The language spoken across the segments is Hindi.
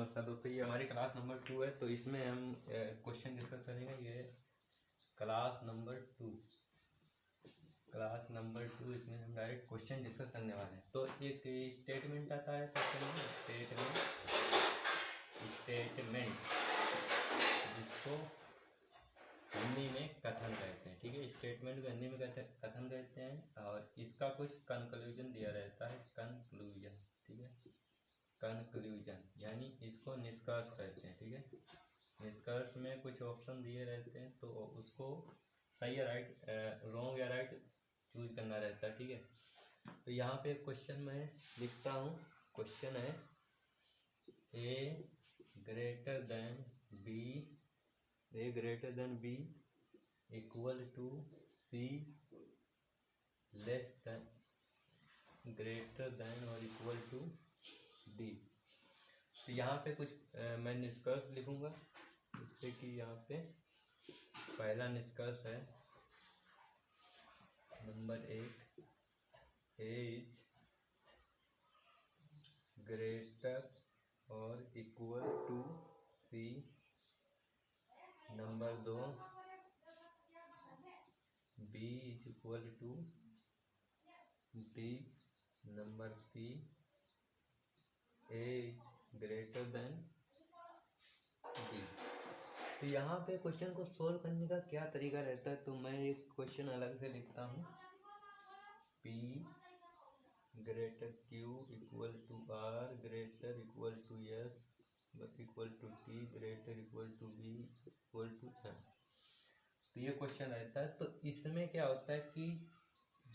नमस्कार दोस्तों, ये हमारी क्लास नंबर 2 है। तो इसमें हम क्वेश्चन डिस्कस करेंगे। ये क्लास नंबर 2 इसमें हम डायरेक्ट क्वेश्चन डिस्कस करने वाले हैं। तो एक स्टेटमेंट आता है क्वेश्चन में, स्टेटमेंट जिसको हिंदी में कथन कहते हैं। ठीक है, स्टेटमेंट को हिंदी में कथन कहते हैं। और इसका कुछ कंक्लूजन दिया रहता है, कंक्लूजन। ठीक है, कंक्लूजन यानी इसको निष्कर्ष कहते हैं। ठीक है, निष्कर्ष में कुछ ऑप्शन दिए रहते हैं, तो उसको सही या राइट, रॉन्ग या राइट चूज करना रहता है। ठीक है, तो यहाँ पे क्वेश्चन मैं लिखता हूँ। क्वेश्चन है A greater than B equal to C less than greater than और इक्वल टू डी। तो यहाँ पे कुछ मैं निष्कर्ष लिखूंगा, जिससे कि यहाँ पे पहला निष्कर्ष है नंबर 1, ए इज ग्रेटर और equal to c. Number 2, b is equal to d. Number 3, a is greater than d. तो यहाँ पे क्वेश्चन को सोल्व करने का क्या तरीका रहता है, तो मैं एक क्वेश्चन अलग से लिखता हूँ। P greater Q equal to R greater equal to S equal to T greater equal to B equal to M। तो ये क्वेश्चन रहता है। तो इसमें क्या होता है कि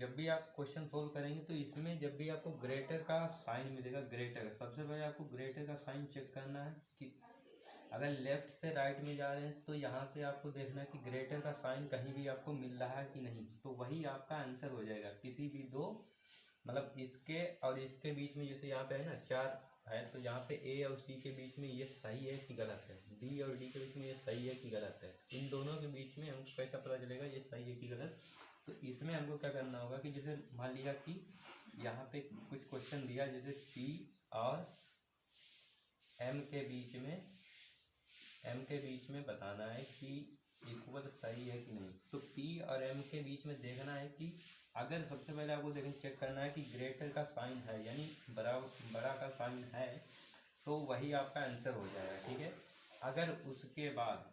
जब भी आप क्वेश्चन सोल्व करेंगे, तो इसमें जब भी आपको ग्रेटर का साइन मिलेगा, ग्रेटर का सबसे पहले आपको ग्रेटर का साइन चेक करना है कि अगर लेफ्ट से राइट में जा रहे हैं, तो यहाँ से आपको देखना है कि ग्रेटर का साइन कहीं भी आपको मिल रहा है कि नहीं। तो वही आपका आंसर हो जाएगा। किसी भी दो, मतलब इसके और इसके बीच में, जैसे यहाँ पे है ना 4 है, तो यहाँ पे ए और सी के बीच में ये सही है कि गलत है, डी और डी के बीच में ये सही है कि गलत है। इन दोनों के बीच में हमको कैसा पता चलेगा ये सही है कि गलत। तो इसमें हमको क्या करना होगा कि जैसे मान लिया कि यहाँ पे कुछ क्वेश्चन दिया, जैसे पी और एम के बीच में बताना है कि इक्वल सही है कि नहीं। तो पी और एम के बीच में देखना है कि अगर सबसे पहले आपको चेक करना है कि ग्रेटर का साइन है, यानी बड़ा का साइन है, तो वही आपका आंसर हो जाएगा। ठीक है, अगर उसके बाद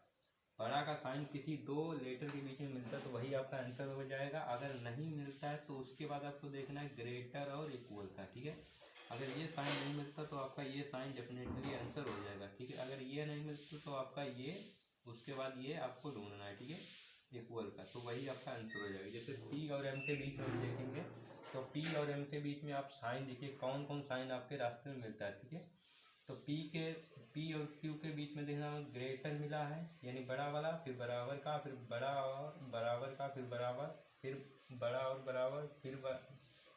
बड़ा का साइन किसी दो लेटर के बीच में मिलता है, तो वही आपका आंसर हो जाएगा। अगर नहीं मिलता है, तो उसके बाद आपको देखना है ग्रेटर और इक्वल का। ठीक है, अगर ये साइन नहीं मिलता, तो आपका ये साइन डेफिनेटली आंसर हो जाएगा। ठीक है, अगर ये नहीं मिलता, तो आपका ये, उसके बाद ये आपको ढूंढना है। ठीक है, इक्वल का, तो वही आपका आंसर हो जाएगा। जैसे पी और एम के बीच में हम देखेंगे, तो पी और एम के बीच में आप साइन देखिए, कौन कौन साइन आपके रास्ते में मिलता है। ठीक है, तो पी और क्यू के बीच में देखना ग्रेटर मिला है, यानी बड़ा वाला, फिर बराबर का, फिर बड़ा और बराबर का, फिर बराबर, फिर बड़ा और बराबर, फिर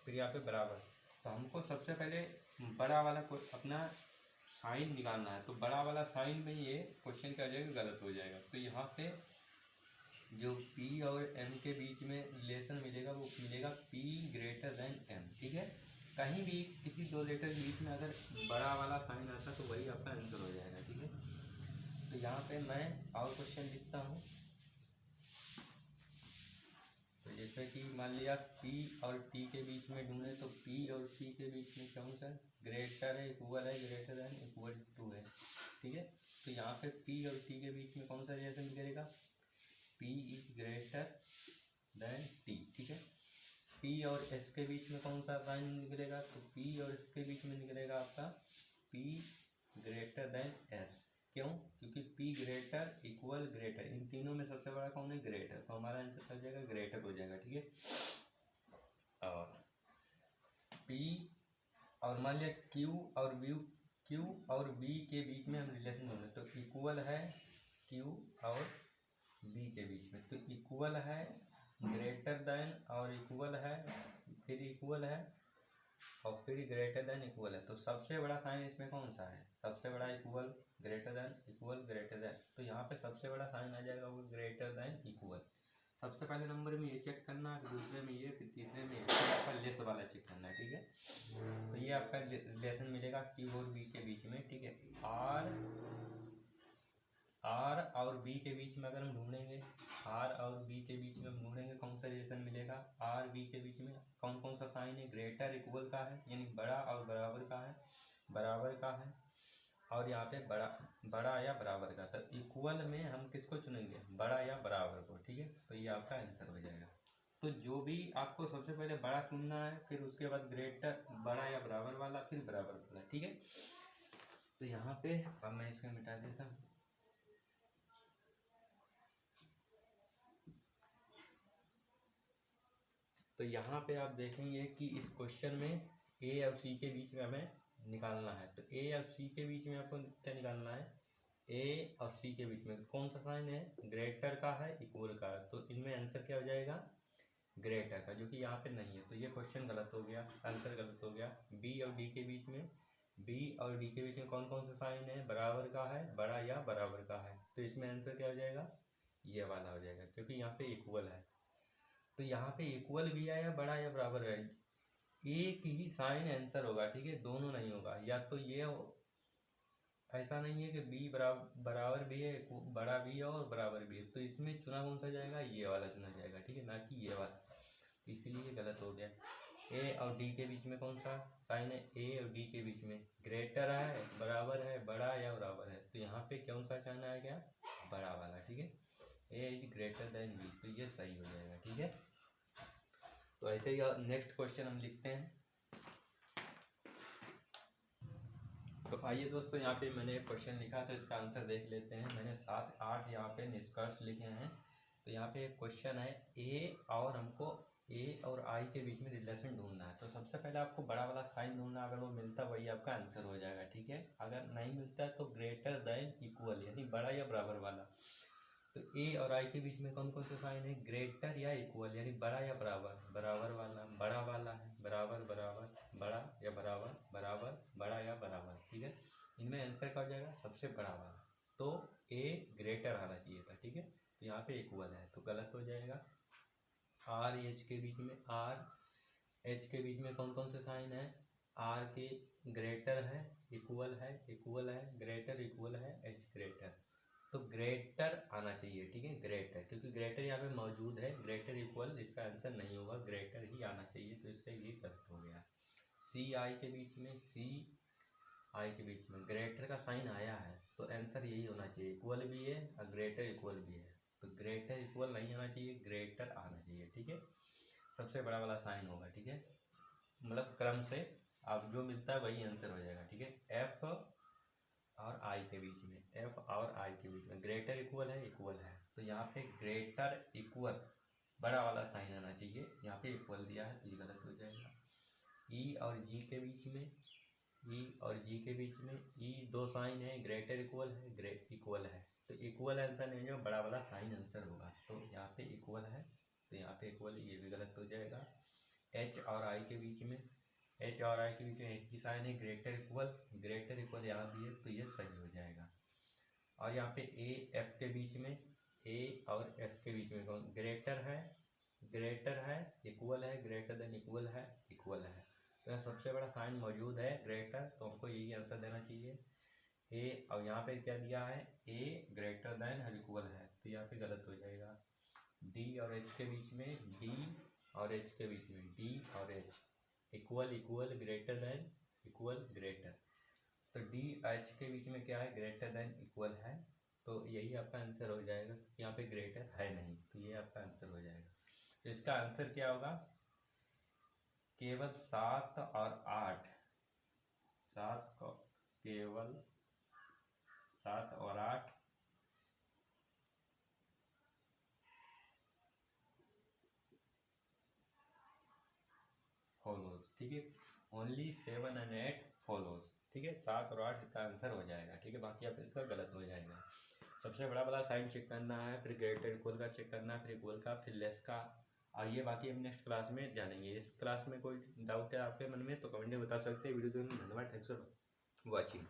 यहाँ पे बराबर। तो हमको सबसे पहले बड़ा वाला को अपना साइन निकालना है। तो बड़ा वाला साइन में ये क्वेश्चन क्या हो जाएगा, गलत हो जाएगा। तो यहाँ पे जो P और M के बीच में रिलेशन मिलेगा, वो मिलेगा P ग्रेटर देन M। ठीक है, कहीं भी किसी दो लेटर के बीच में अगर बड़ा वाला साइन आता है, तो वही आपका आंसर हो जाएगा। ठीक है, तो यहाँ पे मैं और क्वेश्चन लिखता हूँ। तो जैसे कि मान लिया P और T के बीच में ढूंढे, तो P और T के बीच में कौन सा ग्रेटर है, इक्वल है, ग्रेटर देन इक्वल टू है। ठीक है, तो यहाँ पे P और T के बीच में कौन सा रिलेशन निकलेगा, P is greater then T। ठीक है, P और S के बीच में कौन सा साइन निकलेगा, तो P और S के बीच में निकलेगा आपका P ग्रेटर देन S। क्यों, क्योंकि P ग्रेटर इक्वल ग्रेटर, इन तीनों में सबसे बड़ा कौन है, ग्रेटर। तो हमारा आंसर हो जाएगा ग्रेटर हो जाएगा। ठीक है, और P और मान लिया Q और B के बीच में हम रिलेशन ढूंढे, तो इक्वल है Q और B के बीच में, तो इक्वल है, ग्रेटर देन और इक्वल है, फिर इक्वल है और फिर ग्रेटर देन इक्वल है। तो सबसे बड़ा साइन इसमें कौन सा है, सबसे बड़ा equal, greater than equal, greater than. तो यहाँ पे सबसे बड़ा साइन आ जाएगा वो ग्रेटर देन इक्वल। सबसे पहले नंबर में ये चेक करना है, दूसरे में ये, फिर तीसरे में ये, फिर आपका लेस वाला चेक करना है। ठीक है, तो ये आपका रिलेशन मिलेगा Q और B के बीच में। ठीक है, R बी के बीच में अगर हम ढूंढेंगे, आर और बी के बीच में हम ढूंढेंगे कौन सा रिलेशन मिलेगा, आर बी के बीच में कौन कौन सा साइन है, ग्रेटर इक्वल का है यानी बड़ा और बराबर का है, बराबर का है, और यहाँ पे बड़ा या बराबर का। तो इक्वल में हम किसको चुनेंगे, बड़ा या बराबर को, ठीक है। तो ये आपका आंसर हो जाएगा। तो जो भी आपको सबसे पहले बड़ा चुनना है, फिर उसके बाद ग्रेटर, बड़ा या बराबर वाला, फिर बराबर वाला, ठीक है। तो यहाँ पे अब मैं इसको मिटा देता हूँ। तो यहाँ पे आप देखेंगे कि इस क्वेश्चन में ए और सी के बीच में हमें निकालना है। तो ए और सी के बीच में आपको क्या निकालना है, ए और सी के बीच में कौन सा साइन है, ग्रेटर का है, इक्वल का है। तो इनमें आंसर क्या हो जाएगा, ग्रेटर का, जो कि यहाँ पे नहीं है। तो ये क्वेश्चन गलत हो गया, आंसर गलत हो गया। बी और डी के बीच में, बी और डी के बीच में कौन कौन सा साइन है, बराबर का है, बड़ा या बराबर का है। तो इसमें आंसर क्या हो जाएगा, ये वाला हो जाएगा, क्योंकि यहाँ पे इक्वल है। तो यहाँ पे इक्वल भी है या बड़ा या बराबर है, एक ही साइन आंसर होगा, ठीक है, दोनों नहीं होगा। या तो ये ऐसा नहीं है कि बी बराबर भी है, बड़ा भी है और बराबर भी है। तो इसमें चुना कौन सा जाएगा, ये वाला चुना जाएगा, ठीक है, ना कि ये वाला। इसीलिए गलत हो गया। ए और डी के बीच में कौन सा साइन है, ए और डी के बीच में ग्रेटर है, बराबर है, बड़ा या बराबर है। तो यहाँ पे कौन सा साइन आ गया, बड़ा वाला, ठीक है। ए इज ग्रेटर देन बी, तो ये सही हो जाएगा, ठीक है। तो ऐसे ही नेक्स्ट क्वेश्चन हम लिखते हैं। तो आइए दोस्तों, यहाँ पे मैंने एक क्वेश्चन लिखा, तो इसका आंसर देख लेते हैं। मैंने 7-8 यहाँ पे निष्कर्ष लिखे हैं। तो यहाँ पे एक क्वेश्चन है, ए और हमको ए और आई के बीच में रिलेशन ढूंढना है। तो सबसे पहले आपको बड़ा वाला साइन ढूंढना, अगर वो मिलता है वही आपका आंसर हो जाएगा, ठीक है। अगर नहीं मिलता है तो ग्रेटर देन इक्वल यानी बड़ा या बराबर वाला। तो ए और आई के बीच में कौन कौन से साइन है, ग्रेटर या इक्वल यानी बड़ा या बराबर, बराबर वाला, बड़ा वाला है, बराबर बराबर, बड़ा या बराबर, बराबर बड़ा या बराबर, ठीक है। इनमें आंसर क्या हो जाएगा, सबसे बड़ा वाला। तो ए ग्रेटर आना चाहिए था, ठीक है। तो यहाँ पे इक्वल है, तो गलत हो जाएगा। आर एच के बीच में, आर एच के बीच में कौन कौन से साइन है, आर के ग्रेटर है, इक्वल है, इक्वल है, ग्रेटर, इक्वल है, एच ग्रेटर। तो ग्रेटर आना चाहिए, ठीक है, ग्रेटर, क्योंकि ग्रेटर यहाँ पे मौजूद है। ग्रेटर इक्वल इसका आंसर नहीं होगा, ग्रेटर ही आना चाहिए। तो इसका ये गलत हो गया। सी आई के बीच में, सी आई के बीच में ग्रेटर का साइन आया है, तो आंसर यही होना चाहिए, इक्वल भी है और ग्रेटर इक्वल भी है। तो ग्रेटर इक्वल नहीं आना चाहिए, ग्रेटर आना चाहिए, ठीक है। सबसे बड़ा वाला साइन होगा, ठीक है, मतलब क्रम से आप जो मिलता है वही आंसर हो जाएगा, ठीक है। एफ और आई के बीच में, एफ और आई के बीच में ग्रेटर इक्वल है, इक्वल है। तो यहाँ पे ग्रेटर इक्वल बड़ा वाला साइन आना चाहिए, यहाँ पे इक्वल दिया है, तो ये गलत हो जाएगा। ई और जी के बीच में, ई और जी के बीच में, ई दो साइन है, ग्रेटर इक्वल है, ग्रेट इक्वल है। तो इक्वल आंसर नहीं होगा, बड़ा वाला साइन आंसर होगा। तो यहाँ पे इक्वल है, तो यहाँ पे इक्वल, ये भी गलत हो जाएगा। एच और आई के बीच में, एच और आई के बीच में एक ही साइन है, ग्रेटर इक्वल, ग्रेटर इक्वल यहाँ भी है, तो ये सही हो जाएगा। और यहाँ पे ए एफ के बीच में, ए और एफ के बीच में कौन ग्रेटर है, ग्रेटर है, इक्वल है, ग्रेटर देन इक्वल है, इक्वल है। तो यहाँ सबसे बड़ा साइन मौजूद है ग्रेटर, तो हमको यही आंसर देना चाहिए ए। और यहाँ पे क्या दिया है, ए ग्रेटर देन और इक्वल है, तो यहाँ पे गलत हो जाएगा। डी और एच के बीच में, डी और एच के बीच में, डी और H equal, equal, greater than, equal, greater. तो डी एच के बीच में क्या है, ग्रेटर देन इक्वल है, तो यही आपका आंसर हो जाएगा। यहाँ पे ग्रेटर है नहीं, तो ये आपका आंसर हो जाएगा। तो इसका आंसर क्या होगा, केवल 7 और 8, 7 को केवल 7 और 8 फॉलोज, ठीक है, ओनली 7 and 8 फॉलोज, ठीक है, 7 और 8 इसका आंसर हो जाएगा, ठीक है। बाकी आप इसका गलत हो जाएगा। सबसे बड़ा वाला साइन चेक करना है, फिर ग्रेटर इक्वल का चेक करना है, फिर इक्वल का, फिर लेस का। आइए बाकी हम नेक्स्ट क्लास में जानेंगे। इस क्लास में कोई डाउट है आपके मन में तो कमेंट में बता सकते हैं। वीडियो देखने धन्यवाद, थैंक्स फॉर वॉचिंग।